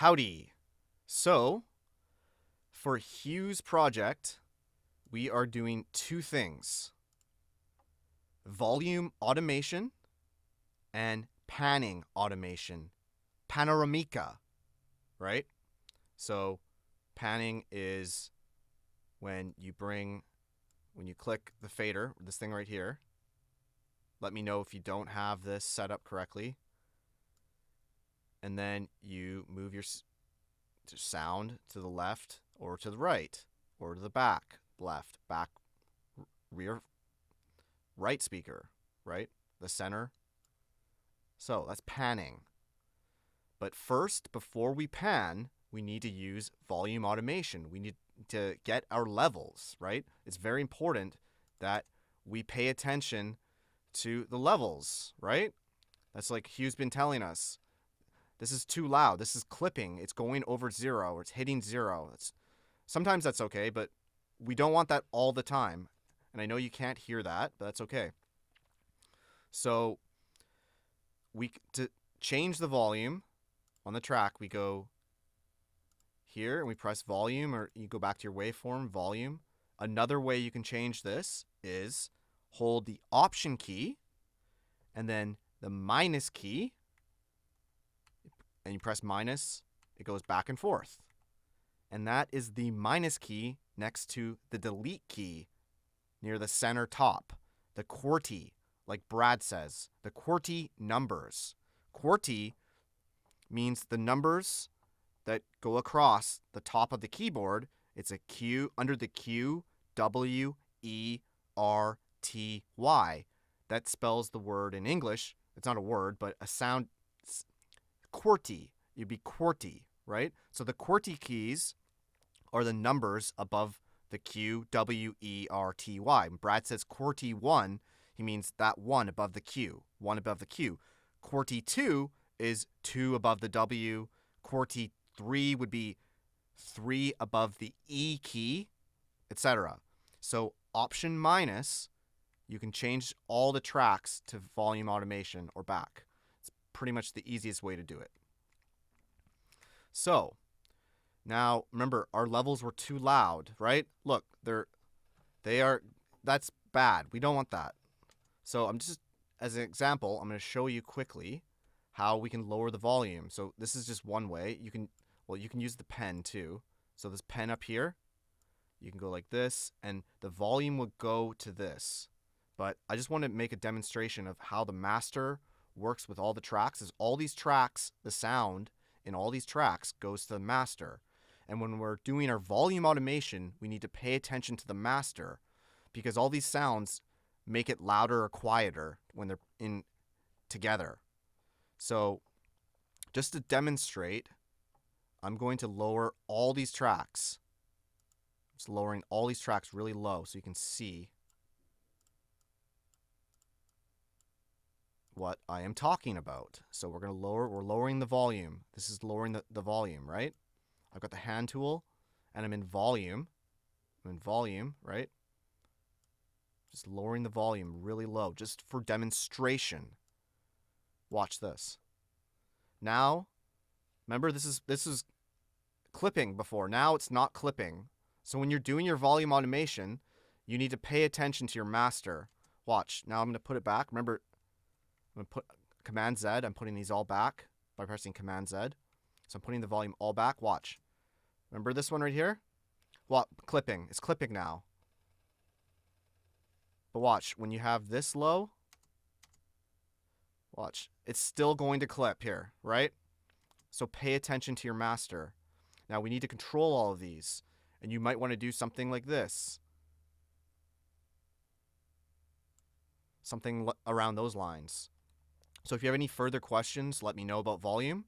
Howdy. So, for Hugh's project, we are doing two things: volume automation and panning automation. Panoramica, right? So, panning is when you click the fader, this thing right here. Let me know if you don't have this set up correctly. And then you move your sound to the left or to the right or to the back, left, back, rear, right speaker, right? The center. So that's panning. But first, before we pan, we need to use volume automation. We need to get our levels, right? It's very important that we pay attention to the levels, right? That's like Hugh's been telling us. This is too loud. This is clipping. It's going over zero, or it's hitting zero. Sometimes that's okay, but we don't want that all the time. And I know you can't hear that, but that's okay. So to change the volume on the track, we go here and we press volume, or you go back to your waveform, volume. Another way you can change this is hold the Option key and then the minus key, and you press minus, it goes back and forth. And that is the minus key next to the delete key near the center top. The QWERTY, like Brad says, the QWERTY numbers. QWERTY means the numbers that go across the top of the keyboard. It's a Q under the Q, W, E, R, T, Y. That spells the word in English. It's not a word, but a sound. QWERTY. You'd be QWERTY, right? So the QWERTY keys are the numbers above the Q, W, E, R, T, Y. When Brad says QWERTY 1, he means that 1 above the Q, 1 above the Q. QWERTY 2 is 2 above the W. QWERTY 3 would be 3 above the E key, etc. So Option minus, you can change all the tracks to volume automation or back. It's pretty much the easiest way to do it. So now remember, our levels were too loud, right? Look, that's bad. We don't want that. So as an example, I'm going to show you quickly how we can lower the volume. So this is just one way. You can use the pen too. So this pen up here, you can go like this, and the volume would go to this. But I just want to make a demonstration of how the master works with all the tracks. Is all these tracks, the sound in all these tracks goes to the master. And when we're doing our volume automation, we need to pay attention to the master, because all these sounds make it louder or quieter when they're in together. So just to demonstrate, I'm going to lower all these tracks. Just lowering all these tracks really low so you can see what I am talking about. So we're lowering the volume. This is lowering the volume, right? I've got the hand tool and I'm in volume. Right? Just lowering the volume really low, just for demonstration. Watch this. Now, remember this is clipping before. Now it's not clipping. So when you're doing your volume automation, you need to pay attention to your master. Watch. Now I'm going to put it back. Remember, I'm going to put Command Z. I'm putting these all back by pressing Command Z. So I'm putting the volume all back. Watch. Remember this one right here? Well, clipping. It's clipping now. But watch, when you have this low, watch, it's still going to clip here, right? So pay attention to your master. Now we need to control all of these, and you might want to do something like this. Something around those lines. So if you have any further questions, let me know about volume.